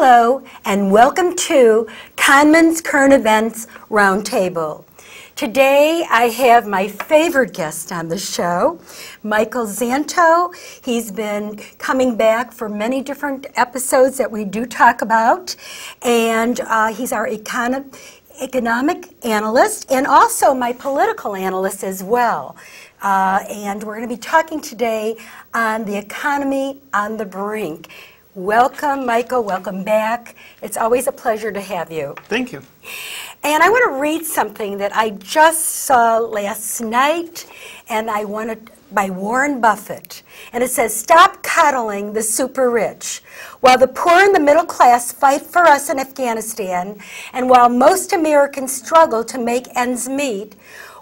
Hello, and welcome to Cahnmann's Current Events Roundtable. Today, I have my favorite guest on the show, Michael Zanto. He's been coming back for many different episodes that we do talk about, and he's our economic analyst and also my political analyst as well. And we're going to be talking today on the economy on the brink. Welcome, Michael. Welcome back. It's always a pleasure to have you. Thank you. And I want to read something that I just saw last night, and I wanted by Warren Buffett. And it says, "Stop coddling the super rich. While the poor and the middle class fight for us in Afghanistan, and while most Americans struggle to make ends meet,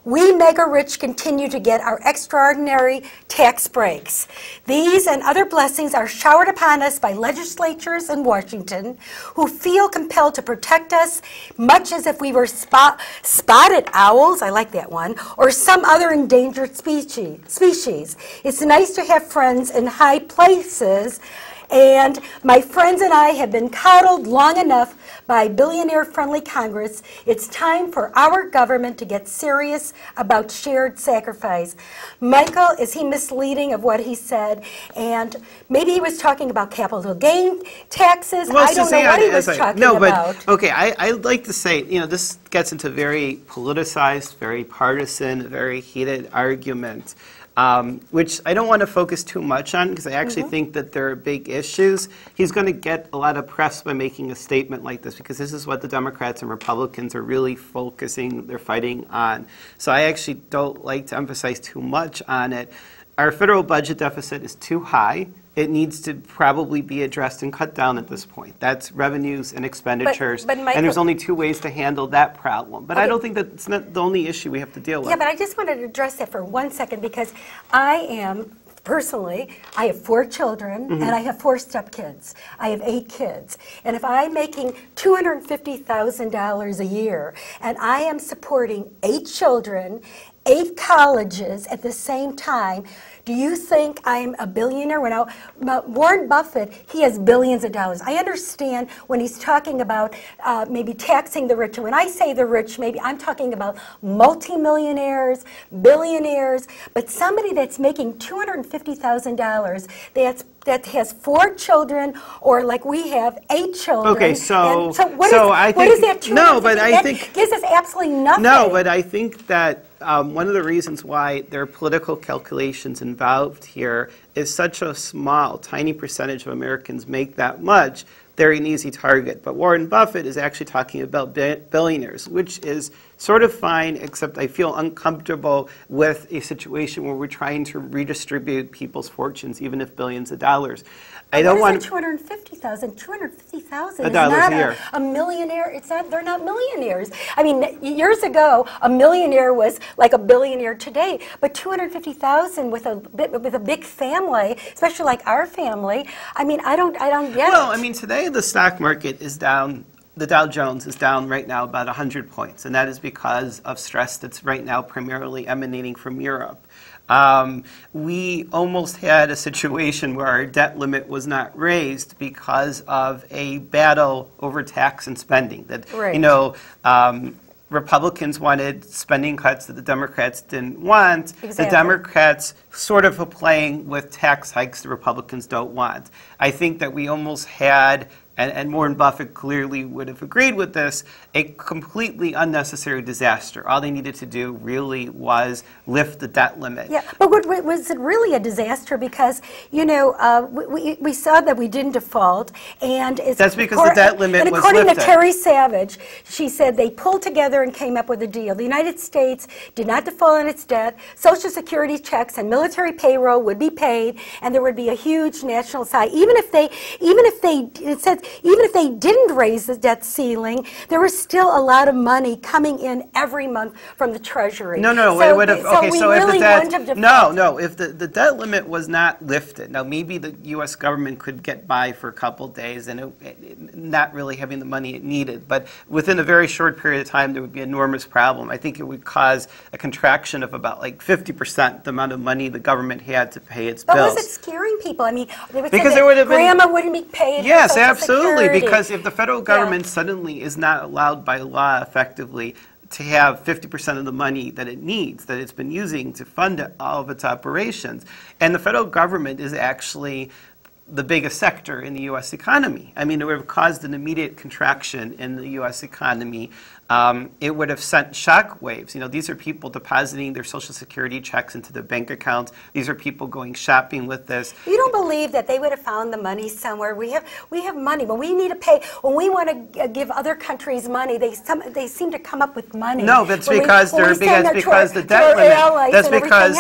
we mega-rich continue to get our extraordinary tax breaks. These and other blessings are showered upon us by legislatures in Washington who feel compelled to protect us much as if we were spotted owls," I like that one, "or some other endangered species. It's nice to have friends in high places, and my friends and I have been coddled long enough by billionaire-friendly Congress. It's time for our government to get serious about shared sacrifice." Michael, is he misleading of what he said? And maybe he was talking about capital gain taxes. Well, I don't know what he was talking about. Okay, I'd like to say, this gets into very politicized, very partisan, very heated argument. Which I don't want to focus too much on because I actually think that there are big issues. He's going to get a lot of press by making a statement like this because this is what the Democrats and Republicans are really focusing, they're fighting on. So I actually don't like to emphasize too much on it. Our federal budget deficit is too high. It needs to probably be addressed and cut down at this point. That's revenues and expenditures. But Michael, and there's only two ways to handle that problem. But okay, I don't think that's not the only issue we have to deal with. Yeah, but I just wanted to address that for 1 second because personally, I have 4 children and I have 4 stepkids. I have 8 kids. And if I'm making $250,000 a year and I am supporting 8 children, 8 colleges at the same time, do you think I'm a billionaire? Warren Buffett, he has billions of dollars. I understand when he's talking about maybe taxing the rich. And when I say the rich, maybe I'm talking about multimillionaires, billionaires, but somebody that's making $250,000 that has 4 children, or like we have 8 children. Okay, so what is that? No, but I think gives us absolutely nothing. No, but I think that one of the reasons why there are political calculations involved here is such a small, tiny percentage of Americans make that much. They're an easy target. But Warren Buffett is actually talking about billionaires, which is sort of fine, except I feel uncomfortable with a situation where we're trying to redistribute people's fortunes, even if billions of dollars. I don't want $250,000. $250,000 is not a year. A millionaire. It's not. They're not millionaires. I mean, years ago, a millionaire was like a billionaire today. But $250,000 with a big family, especially like our family. I mean, I don't get it. Well, I mean, today the stock market is down. The Dow Jones is down right now about 100 points, and that is because of stress that's right now primarily emanating from Europe. We almost had a situation where our debt limit was not raised because of a battle over tax and spending. That, right. Republicans wanted spending cuts that the Democrats didn't want. Exactly. The Democrats sort of are playing with tax hikes the Republicans don't want. I think that we almost had, and Warren Buffett clearly would have agreed with this, a completely unnecessary disaster. All they needed to do really was lift the debt limit. Yeah, but was it really a disaster? Because, we saw that we didn't default. And that's because the debt limit was lifted. And according to Terry Savage, she said they pulled together and came up with a deal. The United States did not default on its debt. Social Security checks and military payroll would be paid, and there would be a huge national sigh. Even if they didn't raise the debt ceiling, there was still a lot of money coming in every month from the Treasury. No, so, it would have. Okay, so really if the debt, if the debt limit was not lifted, now maybe the U.S. government could get by for a couple of days and not really having the money it needed, but within a very short period of time, there would be an enormous problem. I think it would cause a contraction of about like 50% the amount of money the government had to pay its bills. But was it scaring people? I mean, they would because say there would have grandma wouldn't be paid. Yes, absolutely. Absolutely, Security. because if the federal government suddenly is not allowed by law effectively to have 50% of the money that it needs, that it's been using to fund all of its operations, and the federal government is actually the biggest sector in the U.S. economy. I mean, it would have caused an immediate contraction in the U.S. economy. It would have sent shock waves. You know, these are people depositing their Social Security checks into their bank accounts. These are people going shopping with this. You don't believe that they would have found the money somewhere? We have money. When we need to pay, when we want to give other countries money, they seem to come up the money. No, that's because the debt limit. That's because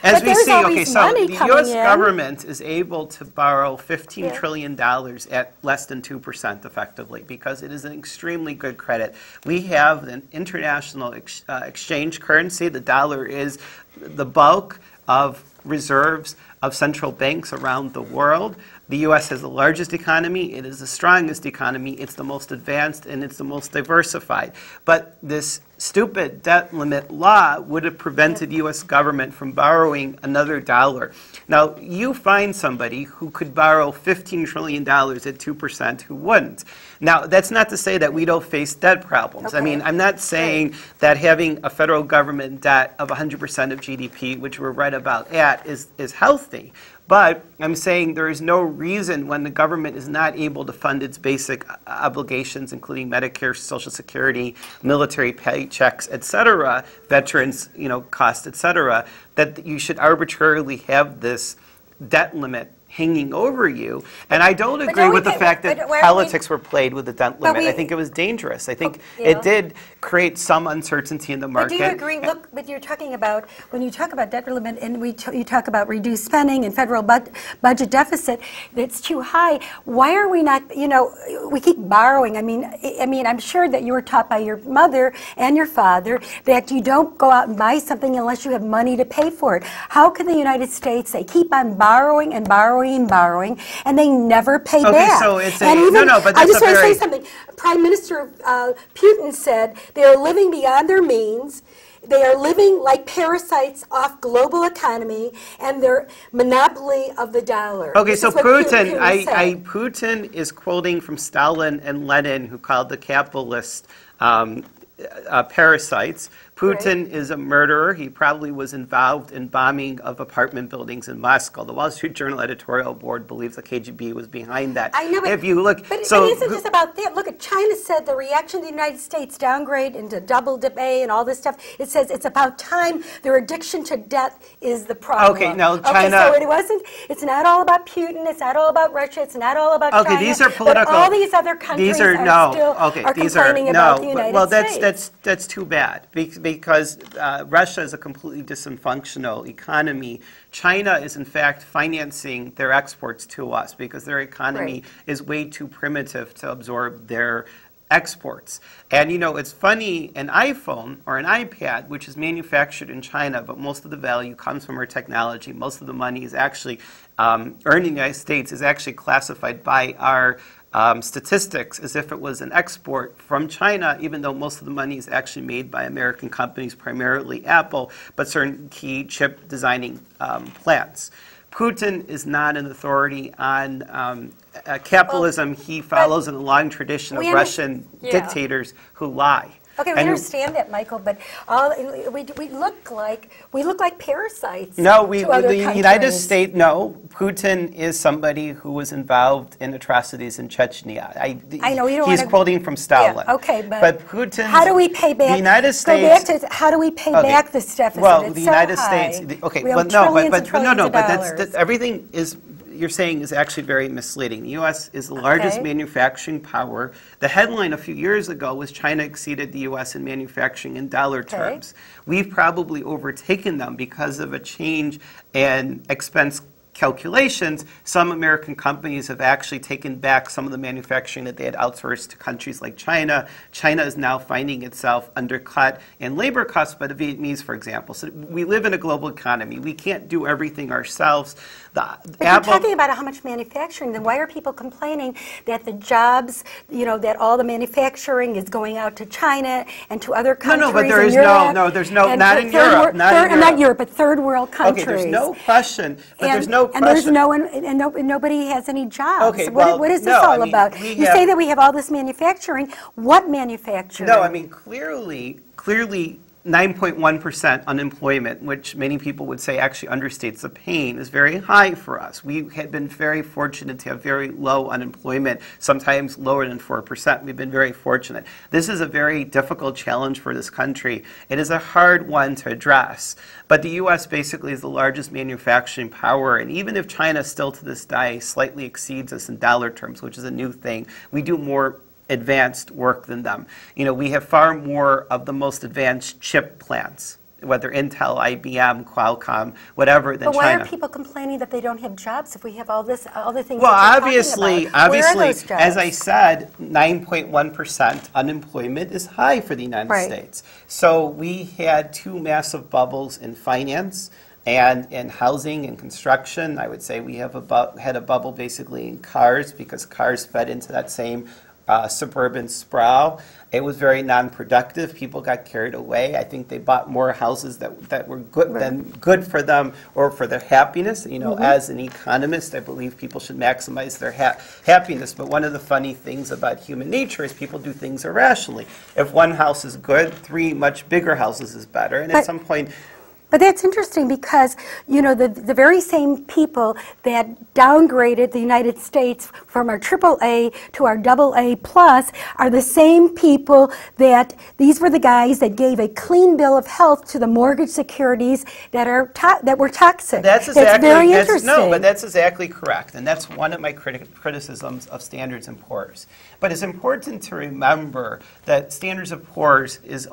as we see, okay, so the U.S. government is able to borrow $15 trillion at less than 2% effectively because it is an extremely good credit. We have an international exchange currency. The dollar is the bulk of reserves of central banks around the world. The U.S. has the largest economy. It is the strongest economy. It's the most advanced and it's the most diversified. But this stupid debt limit law would have prevented U.S. government from borrowing another dollar. Now, you find somebody who could borrow $15 trillion at 2% who wouldn't. Now, that's not to say that we don't face debt problems. I mean, I'm not saying that having a federal government debt of 100% of GDP, which we're right about at, is healthy. But I'm saying there is no reason when the government is not able to fund its basic obligations, including Medicare, Social Security, military paychecks, et cetera, veterans, costs, et cetera, that you should arbitrarily have this debt limit hanging over you. And I don't agree with the fact that politics were played with the debt limit. I think it was dangerous. I think it did create some uncertainty in the market. But do you agree? Look, but you're talking about, when you talk about debt limit and you talk about reduced spending and federal budget deficit that's too high, why are we not, we keep borrowing. I mean, I'm sure that you were taught by your mother and your father that you don't go out and buy something unless you have money to pay for it. How can the United States, they keep on borrowing and borrowing and borrowing, and they never pay back. So it's and even, but I just want to say something. Prime Minister Putin said they are living beyond their means. They are living like parasites off global economy and their monopoly of the dollar. Okay, so Putin, Putin is quoting from Stalin and Lenin, who called the capitalists parasites. Putin is a murderer. He probably was involved in bombing of apartment buildings in Moscow. The Wall Street Journal editorial board believes the KGB was behind that. I know, but if you look, but it isn't just about that. Look, China said the reaction of the United States downgrade into double dip A and all this stuff. It says it's about time. Their addiction to debt is the problem. Okay, now China. Okay, so it wasn't. It's not all about Putin. It's not all about Russia. It's not all about China. Okay, these are political. But all these other countries are complaining about the United States. That's too bad because Russia is a completely dysfunctional economy. China is in fact financing their exports to us because their economy is way too primitive to absorb their exports. And it's funny, an iPhone or an iPad, which is manufactured in China, but most of the value comes from our technology, most of the money is actually earned in the United States, is actually classified by our statistics as if it was an export from China, even though most of the money is actually made by American companies, primarily Apple, but certain key chip designing plants. Putin is not an authority on capitalism. He follows in a long tradition of Russian dictators who lie. Okay, we understand that, Michael, but we look like parasites. No, to other the countries. United States. No, Putin is somebody who was involved in atrocities in Chechnya. I know you don't. He's quoting from Stalin. Yeah, okay, but Putin. How do we pay back? The United States. How do we pay back this deficit? Well, it's the so United high. States. Okay, we well, no, but that's everything is. You're saying is actually very misleading. The U.S. is the largest manufacturing power. The headline a few years ago was China exceeded the U.S. in manufacturing in dollar terms. We've probably overtaken them because of a change in expense calculations. Some American companies have actually taken back some of the manufacturing that they had outsourced to countries like China. China is now finding itself undercut in labor costs by the Vietnamese, for example. So we live in a global economy. We can't do everything ourselves. But you're talking about how much manufacturing, then why are people complaining that the jobs, that all the manufacturing is going out to China and to other countries? No, but there is not in Europe. Not Europe, but third world countries. Okay, there's no question, but there's no no And there's question. no one, and nobody has any jobs. Okay, well, what is this no, all I mean, about? we You have- say that we have all this manufacturing. What manufacturing? No, I mean, clearly 9.1% unemployment, which many people would say actually understates the pain, is very high for us. We had been very fortunate to have very low unemployment, sometimes lower than 4%. We've been very fortunate. This is a very difficult challenge for this country. It is a hard one to address. But the U.S. basically is the largest manufacturing power, and even if China still to this day slightly exceeds us in dollar terms, which is a new thing, we do more advanced work than them. You know, we have far more of the most advanced chip plants, whether Intel, IBM, Qualcomm, whatever, than But why China. are people complaining that they don't have jobs if we have all this, all the things Well, that you're obviously, talking about? Where are those jobs? as I said, 9.1% unemployment is high for the United Right. States. So we had two massive bubbles in finance and in housing and construction. I would say we have had a bubble basically in cars because cars fed into that same suburban sprawl. It was very non-productive. People got carried away. I think they bought more houses that were good than good for them or for their happiness. You know, as an economist, I believe people should maximize their happiness. But one of the funny things about human nature is people do things irrationally. If one house is good, 3 much bigger houses is better. And at some point, But that's interesting because, you know, the very same people that downgraded the United States from our AAA to our AA plus are the same people that, these were the guys that gave a clean bill of health to the mortgage securities that are that were toxic. That's exactly very interesting. No, but that's exactly correct, and that's one of my criticisms of Standards & Poor's. But it's important to remember that Standards & Poor's is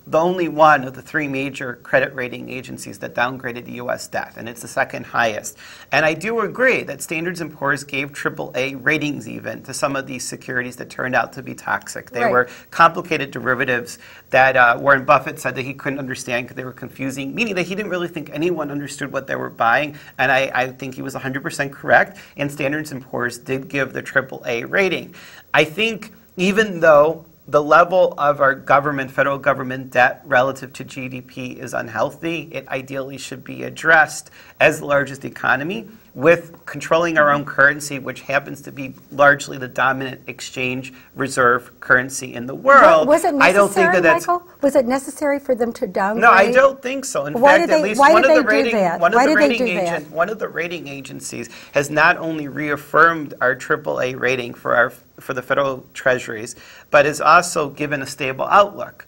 the only one of the 3 major credit rating agencies that downgraded the U.S. debt, and it's the second highest. And I do agree that Standards & Poor's gave AAA ratings even to some of these securities that turned out to be toxic. They were complicated derivatives that Warren Buffett said that he couldn't understand because they were confusing, meaning that he didn't really think anyone understood what they were buying, and I think he was 100% correct, and Standards & Poor's did give the AAA rating. I think even though the level of our government, federal government debt relative to GDP is unhealthy, it ideally should be addressed as the largest economy with controlling our own currency, which happens to be largely the dominant exchange reserve currency in the world. Was it necessary, I don't think that that's, Michael? Was it necessary for them to downgrade? No, I don't think so. In Why fact, did at they- least why one did of the they do rating that? one of Why the did they rating do that? agent one of the rating agencies has not only reaffirmed our AAA rating for the federal treasuries, but has also given a stable outlook.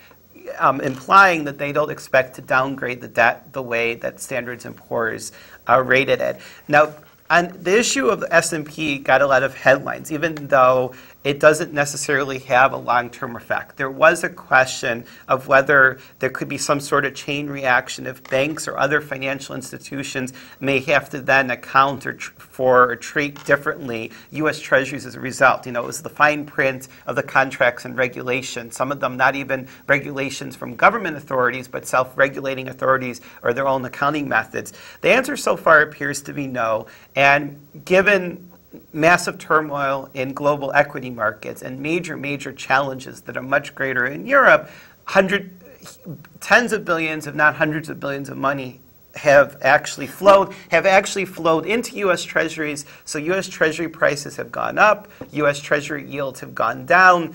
Implying that they don't expect to downgrade the debt the way that Standards & Poor's rated it. Now, on the issue of the S&P got a lot of headlines, even though it doesn't necessarily have a long-term effect. There was a question of whether there could be some sort of chain reaction if banks or other financial institutions may have to then account for or treat differently U.S. Treasuries as a result. You know, it was the fine print of the contracts and regulations, some of them not even regulations from government authorities, but self-regulating authorities or their own accounting methods. The answer so far appears to be no, and given massive turmoil in global equity markets and major challenges that are much greater in Europe, tens of billions, if not hundreds of billions of money have actually flowed into U.S. Treasuries. So U.S. Treasury prices have gone up, U.S. Treasury yields have gone down.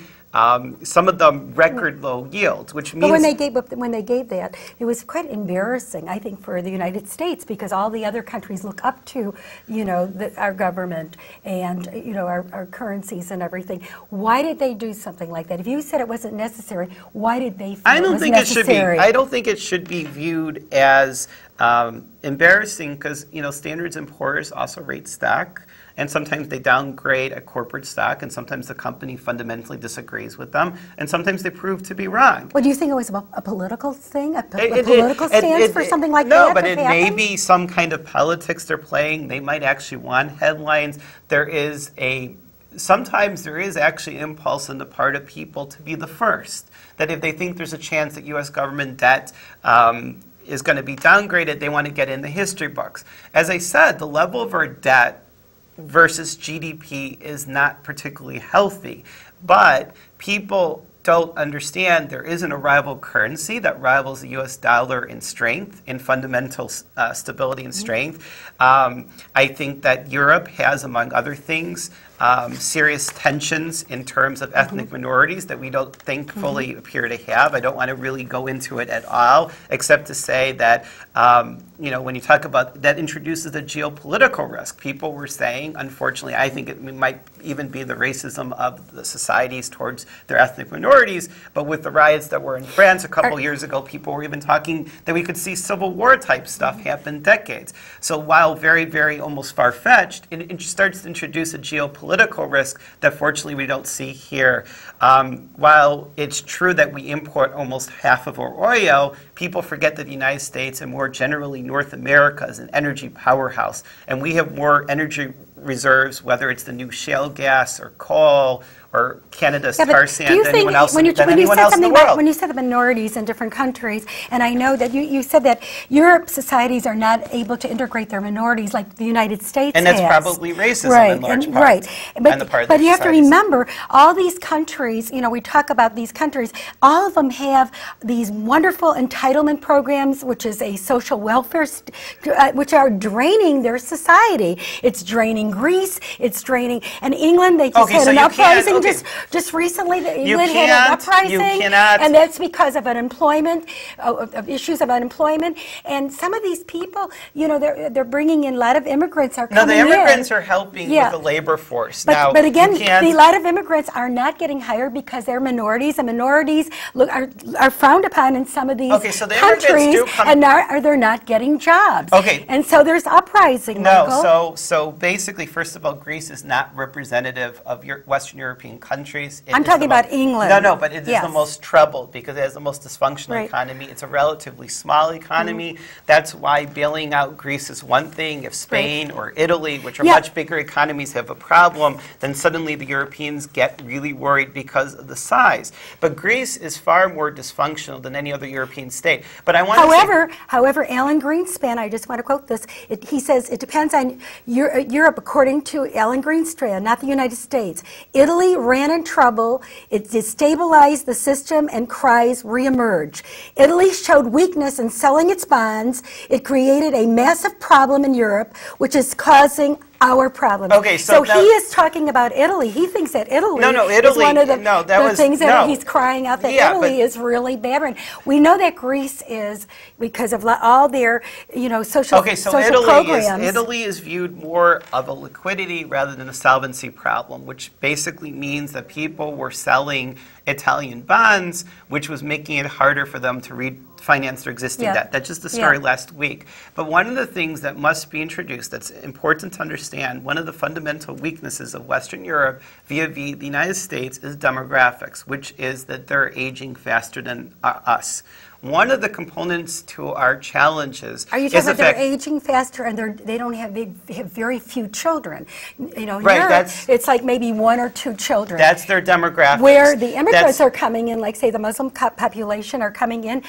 Some of them record low yields, which means. But when they gave that, it was quite embarrassing, I think, for the United States because all the other countries look up to, you know, our government and you know our currencies and everything. Why did they do something like that? If you said it wasn't necessary, why did they feel it was necessary? I don't think it should be viewed as embarrassing because you know Standards & Poor's also rate stock. And sometimes they downgrade a corporate stock, and sometimes the company fundamentally disagrees with them, and sometimes they prove to be wrong. Well, do you think it was a political thing, a political stance for something like that? No, but it may be some kind of politics they're playing. They might actually want headlines. Sometimes there is actually impulse on the part of people to be the first. That if they think there's a chance that U.S. government debt is going to be downgraded, they want to get in the history books. As I said, the level of our debt versus GDP is not particularly healthy. But people don't understand there isn't a rival currency that rivals the U.S. dollar in strength, in fundamental stability and strength. I think that Europe has, among other things, serious tensions in terms of ethnic minorities that we don't thankfully appear to have. I don't want to really go into it at all, except to say that when you talk about that introduces a geopolitical risk. People were saying, unfortunately, I think it might even be the racism of the societies towards their ethnic minorities, but with the riots that were in France a couple years ago, people were even talking that we could see Civil War type stuff happen decades. So while very, very almost far-fetched, it starts to introduce a geopolitical risk that fortunately we don't see here. While it's true that we import almost half of our oil, people forget that the United States and more generally North America is an energy powerhouse, and we have more energy reserves, whether it's the new shale gas or coal or Canada's tar sand than anyone else in the world. When you said the minorities in different countries, and I know that you said that Europe societies are not able to integrate their minorities like the United States and that's probably racism in large part. Right. But you have to remember, all these countries, we talk about these countries, all of them have these wonderful entitlement programs, which is a social welfare, which are draining their society. It's draining Greece, it's draining, and England, they just had an uprising. Just recently, England had an uprising, and that's because of unemployment, of issues of unemployment. And some of these people, they're bringing in a lot of immigrants are coming in. No, the immigrants are helping with the labor force. But again, a lot of immigrants are not getting hired because they're minorities, and minorities are frowned upon in some of these countries, and they're not getting jobs. And so there's uprising. No, so basically, first of all, Greece is not representative of Western European countries. I'm talking about England. No, but it is the most troubled because it has the most dysfunctional economy. It's a relatively small economy. That's why bailing out Greece is one thing. If Spain or Italy, which are much bigger economies, have a problem, then suddenly the Europeans get really worried because of the size. But Greece is far more dysfunctional than any other European state. But I want however, Alan Greenspan, I just want to quote this, he says, it depends on Europe, according to Alan Greenspan, not the United States. Italy ran in trouble, it destabilized the system, and cries reemerge. Italy showed weakness in selling its bonds. It created a massive problem in Europe, which is causing our problem. So he is talking about Italy. He thinks that Italy is one of the things that he's crying out that Italy is really bad. And we know that Greece is because of all their social programs. Italy is viewed more of a liquidity rather than a solvency problem, which basically means that people were selling Italian bonds, which was making it harder for them to refinance their existing debt. That's just the story last week. But one of the things that must be introduced that's important to understand, one of the fundamental weaknesses of Western Europe vis-a-vis the United States is demographics, which is that they're aging faster than us. One of the components to our challenges Are you talking about they're aging faster and they have very few children? In Europe, it's like maybe 1 or 2 children. That's their demographics. Where the immigrants are coming in, like say the Muslim population are coming in,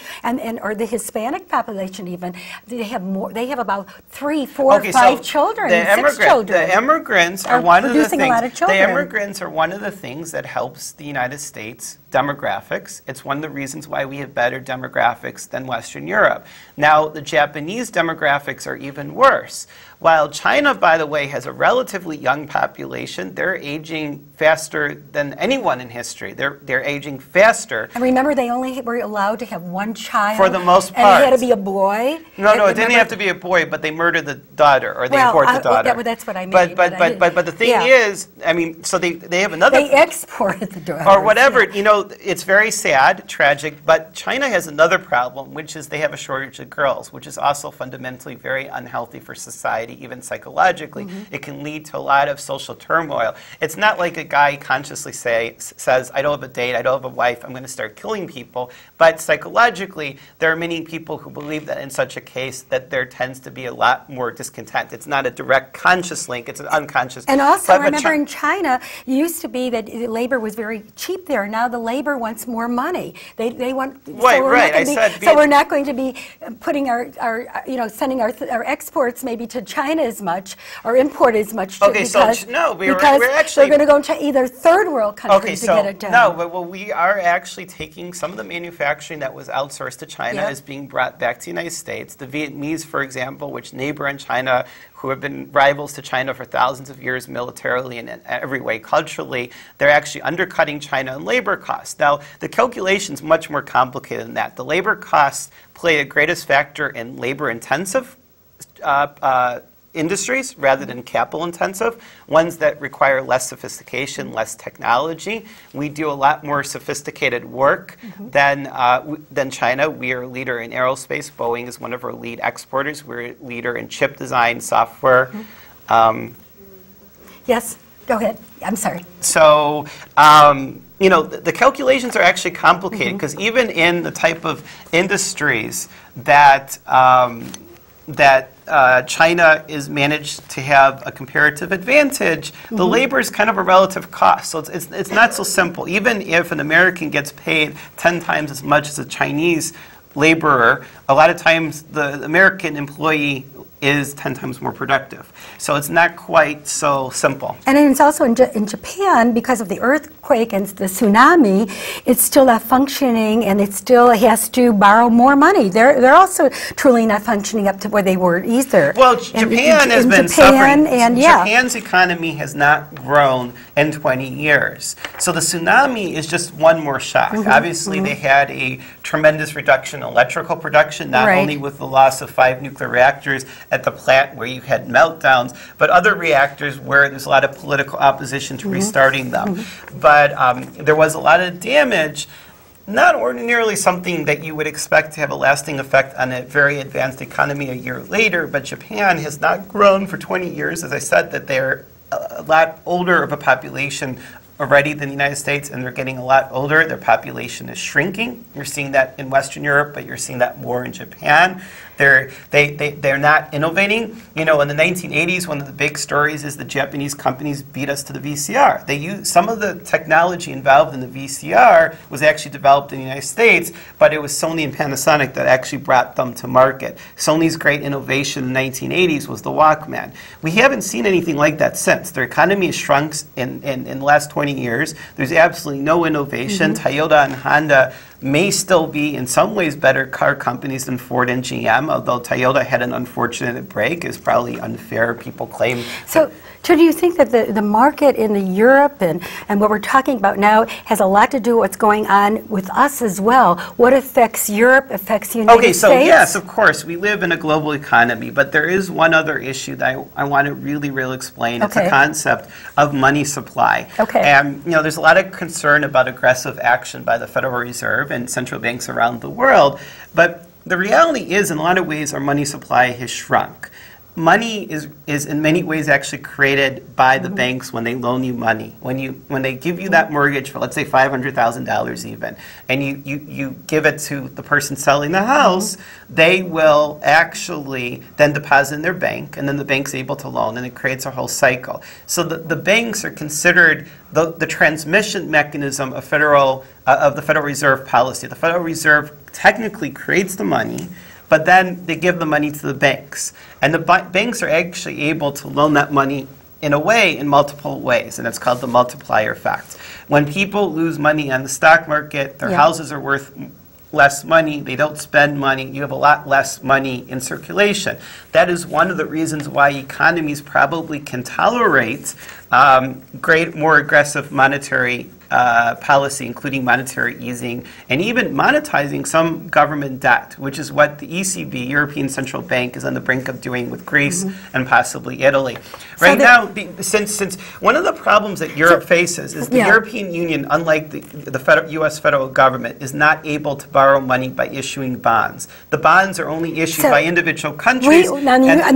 or the Hispanic population even, they have more. They have about 3, 4, 5 children, 6 children. The immigrants are one of the things. A lot of children. The immigrants are one of the things that helps the United States demographics. It's one of the reasons why we have better demographics than Western Europe. Now, the Japanese demographics are even worse. While China, by the way, has a relatively young population, they're aging faster than anyone in history. They're aging faster. And remember, they only were allowed to have 1 child. For the most part. And it had to be a boy. No, it didn't have to be a boy, but they murdered the daughter, or they abort the daughter. That's what I mean. But the thing is, I mean, so they have another. They exported the daughter. Or whatever. It's very sad, tragic, but China has another problem, which is they have a shortage of girls, which is also fundamentally very unhealthy for society, even psychologically. It can lead to a lot of social turmoil. It's not like a guy consciously says, I don't have a date, I don't have a wife, I'm going to start killing people. But psychologically, there are many people who believe that in such a case that there tends to be a lot more discontent. It's not a direct conscious link, it's an unconscious. And also, remember in China, it used to be that labor was very cheap there. Now the labor wants more money. They want. Right. to be. said, So we're not going to be putting our sending our exports maybe to China as much or import as much. Okay, because, we're they're actually going to go to either third world countries to get it done. No, but we are actually taking some of the manufacturing that was outsourced to China is being brought back to the United States. The Vietnamese, for example, which neighbor in China, who have been rivals to China for thousands of years militarily and in every way culturally, they're actually undercutting China in labor costs. Now, the calculation's much more complicated than that. The labor costs play a greatest factor in labor-intensive industries rather than capital-intensive, ones that require less sophistication, less technology. We do a lot more sophisticated work than China. We are a leader in aerospace. Boeing is one of our lead exporters. We're a leader in chip design, software. Yes, go ahead. I'm sorry. So, the calculations are actually complicated because even in the type of industries that China is managed to have a comparative advantage, the labor is kind of a relative cost. So it's not so simple. Even if an American gets paid 10 times as much as a Chinese laborer, a lot of times the American employee is 10 times more productive. So it's not quite so simple. And it's also in Japan, because of the earthquake and the tsunami, it's still not functioning, and it still has to borrow more money. They're also truly not functioning up to where they were either. Well, Japan has been suffering. And Japan's economy has not grown in 20 years. So the tsunami is just one more shock. Obviously, they had a tremendous reduction in electrical production, not only with the loss of 5 nuclear reactors at the plant where you had meltdowns, but other reactors where there's a lot of political opposition to restarting them. But there was a lot of damage, not ordinarily something that you would expect to have a lasting effect on a very advanced economy a year later, but Japan has not grown for 20 years. As I said, that they're a lot older of a population already than the United States, and they're getting a lot older. Their population is shrinking. You're seeing that in Western Europe, but you're seeing that more in Japan. They're not innovating. In the 1980s, one of the big stories is the Japanese companies beat us to the VCR. They used some of the technology involved in the VCR was actually developed in the United States, but it was Sony and Panasonic that actually brought them to market. Sony's great innovation in the 1980s was the Walkman. We haven't seen anything like that since. Their economy has shrunk in the last 20 years. There's absolutely no innovation. Toyota and Honda may still be in some ways better car companies than Ford and GM, although Toyota had an unfortunate break. It's probably unfair, people claim. So do you think that the market in Europe and what we're talking about now has a lot to do with what's going on with us as well? What affects Europe affects the United States? Okay, so yes, of course, we live in a global economy, but there is one other issue that I want to really explain. It's the concept of money supply. And there's a lot of concern about aggressive action by the Federal Reserve and central banks around the world, but the reality is, in a lot of ways, our money supply has shrunk. Money is in many ways actually created by the banks when they loan you money. When they give you that mortgage for, let's say, $500,000 even, and you give it to the person selling the house, they will actually then deposit in their bank, and then the bank's able to loan, and it creates a whole cycle. So the banks are considered the transmission mechanism of the Federal Reserve policy. The Federal Reserve technically creates the money, but then they give the money to the banks. And the banks are actually able to loan that money in multiple ways, and it's called the multiplier effect. When people lose money on the stock market, their houses are worth less money, they don't spend money, you have a lot less money in circulation. That is one of the reasons why economies probably can tolerate more aggressive monetary policy, including monetary easing, and even monetizing some government debt, which is what the ECB, European Central Bank, is on the brink of doing with Greece and possibly Italy. Right now, since one of the problems that Europe faces is the European Union, unlike the U.S. federal government, is not able to borrow money by issuing bonds. The bonds are only issued by individual countries. In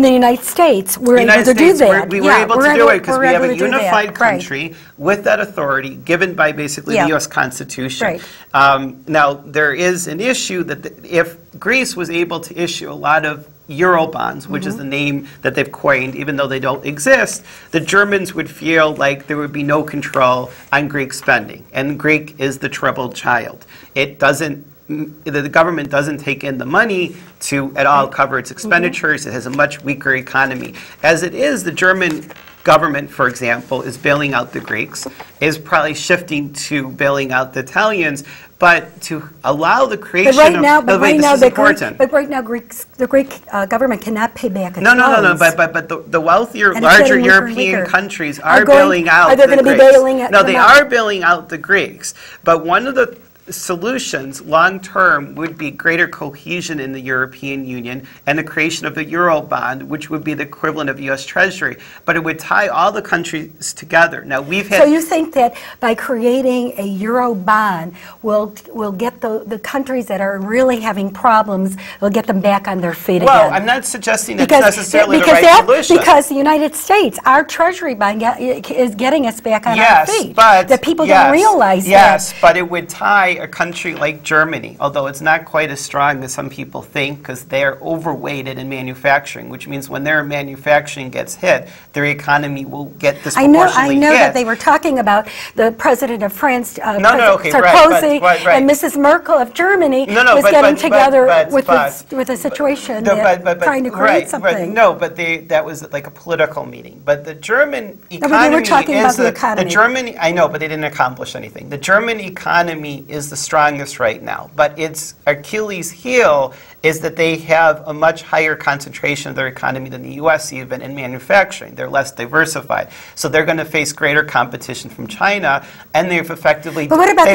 the United States, we're able to do that. We were able to do it because we have a unified country with that authority given by basically the U.S. Constitution. Now, there is an issue that if Greece was able to issue a lot of Euro bonds, which is the name that they've coined, even though they don't exist, the Germans would feel like there would be no control on Greek spending. And Greek is the troubled child. It doesn't the government doesn't take in the money to at all cover its expenditures. It has a much weaker economy. As it is, the German government, for example, is bailing out the Greeks, is probably shifting to bailing out the Italians, but to allow the creation but right now, of... but wait, right now, this is important. But right now, the Greek government cannot pay back its No, loans. but the wealthier, And it's getting larger weaker and European weaker. countries Are are going- bailing out are they the gonna be Greeks. bailing out No, them they out? are bailing out the Greeks, but one of the solutions long-term would be greater cohesion in the European Union and the creation of a Euro bond, which would be the equivalent of U.S. Treasury, but it would tie all the countries together. Now, we've had... So you think that by creating a Euro bond, we'll get the countries that are really having problems, we'll get them back on their feet Well, again? I'm not suggesting that's necessarily the right solution. Because the United States, our Treasury bond is getting us back on our feet. But that people don't realize that. Yes, but it would tie a country like Germany, although it's not quite as strong as some people think, because they're overweighted in manufacturing, which means when their manufacturing gets hit, their economy will get disproportionately I know hit. that they were talking about the president of France, okay, Sarkozy, right. and Mrs. Merkel of Germany was getting together with a situation trying to create something. No, but that was like a political meeting. But the German economy but they were talking about the economy. I know, but they didn't accomplish anything. The German economy is the strongest right now, but its Achilles heel is that they have a much higher concentration of their economy than the U.S. even in manufacturing. They're less diversified. So they're going to face greater competition from China, and they've effectively... But what about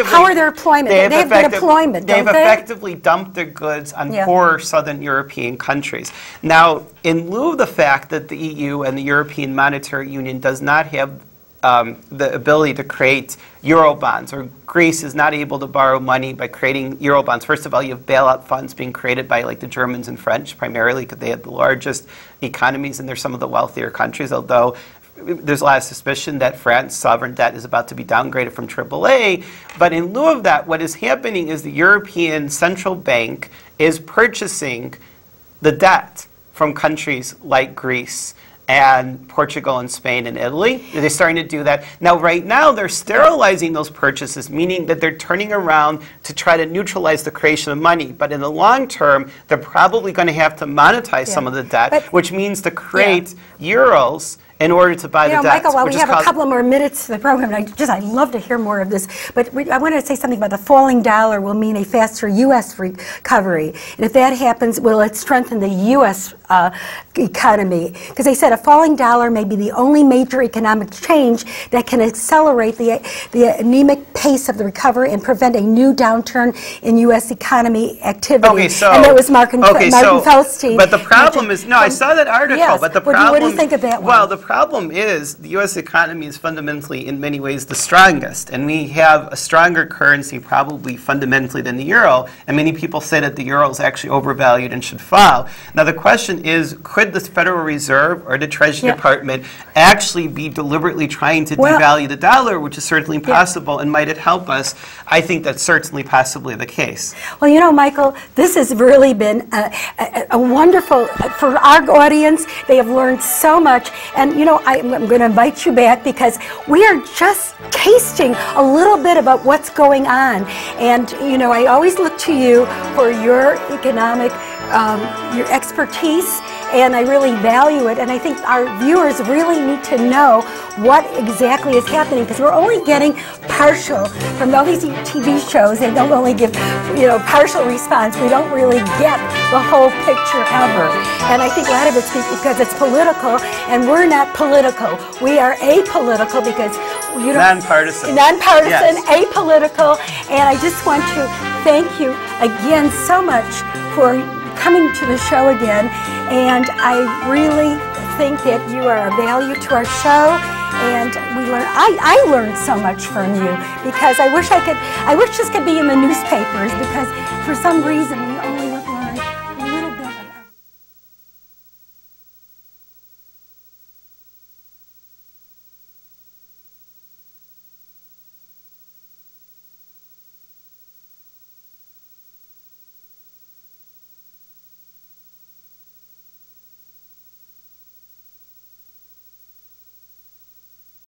how are their employment? They have good employment, don't they? They've effectively dumped their goods on poorer Southern European countries. Now, in lieu of the fact that the EU and the European Monetary Union does not have the ability to create Eurobonds, or Greece is not able to borrow money by creating Eurobonds. First of all, you have bailout funds being created by like the Germans and French primarily because they have the largest economies and they're some of the wealthier countries, although there's a lot of suspicion that France's sovereign debt is about to be downgraded from AAA. But in lieu of that, what is happening is the European Central Bank is purchasing the debt from countries like Greece and Portugal and Spain and Italy. They're starting to do that. Now, right now, they're sterilizing those purchases, meaning that they're turning around to try to neutralize the creation of money. But in the long term, they're probably going to have to monetize some of the debt, which means to create euros in order to buy the debt. Michael, while we have a couple more minutes to the program, and I'd love to hear more of this, but I wanted to say something about the falling dollar will mean a faster U.S. recovery. And if that happens, will it strengthen the U.S. Economy? Because they said a falling dollar may be the only major economic change that can accelerate the anemic pace of the recovery and prevent a new downturn in U.S. economy activity. Okay, so, and that was Martin Feldstein. But the problem is, I saw that article, but the problem... What do you think of that one? Well, the problem is the U.S. economy is fundamentally, in many ways, the strongest. And we have a stronger currency probably fundamentally than the euro. And many people say that the euro is actually overvalued and should fall. Now, the question is, could the Federal Reserve or the Treasury Department actually be deliberately trying to devalue the dollar, which is certainly possible, and might it help us? I think that's certainly possibly the case. Well, you know, Michael, this has really been a wonderful, for our audience, they have learned so much. And, you know, I'm going to invite you back because we are just tasting a little bit about what's going on. And, you know, I always look to you for your economic, your expertise, and I really value it. And I think our viewers really need to know what exactly is happening, because we're only getting partial from all these TV shows. They don't only give, you know, partial response. We don't really get the whole picture ever. And I think a lot of it's because it's political, and we're not political. We are apolitical because, you know, nonpartisan, apolitical. And I just want to thank you again so much for coming to the show again. And I really think that you are a value to our show. And I learned so much from you, because I wish this could be in the newspapers, because for some reason we only